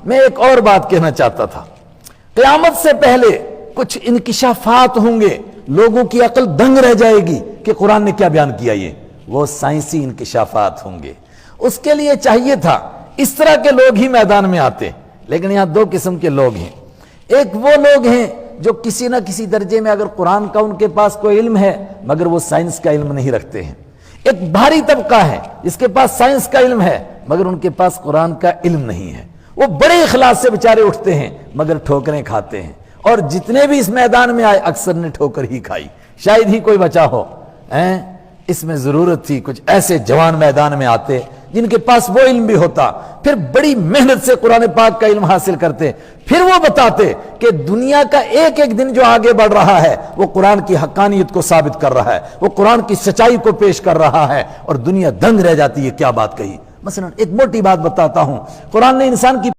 میں ایک اور بات کہنا چاہتا تھا. قیامت سے پہلے کچھ انکشافات ہوں گے، لوگوں کی عقل دنگ رہ جائے گی کہ قرآن نے کیا بیان کیا. یہ وہ سائنسی انکشافات ہوں گے. اس کے لیے چاہیے تھا اس طرح کے لوگ ہی میدان میں آتے. لیکن یہاں دو قسم کے لوگ ہیں. ایک وہ لوگ ہیں جو کسی نہ کسی درجے میں اگر قرآن کا ان کے پاس کوئی علم ہے مگر وہ سائنس کا علم نہیں رکھتے ہیں. ایک بھاری طبقہ ہے جس کے پاس سائنس کا علم ہے مگر ان کے پاس قرآن کا علم نہیں ہے. وہ بڑے اخلاص سے بیچارے اٹھتے ہیں مگر ٹھوکریں کھاتے ہیں. اور جتنے بھی اس میدان میں آئے اکثر نے ٹھوکر ہی کھائی. شاید ہی کوئی بچا ہو. اس میں ضرورت تھی کچھ ایسے جوان میدان میں آتے جن کے پاس وہ علم بھی ہوتا، پھر بڑی محنت سے قرآن پاک کا علم حاصل کرتے، پھر وہ بتاتے کہ دنیا کا ایک ایک دن جو آگے بڑھ رہا ہے وہ قرآن کی حقانیت کو ثابت کر رہا ہے، وہ قرآن کی سچائی کو پیش کر رہا ہے، اور دنیا دنگ رہ جاتی ہے کیا بات کہی. مثلا ایک موٹی بات بتاتا ہوں. قرآن نے انسان کی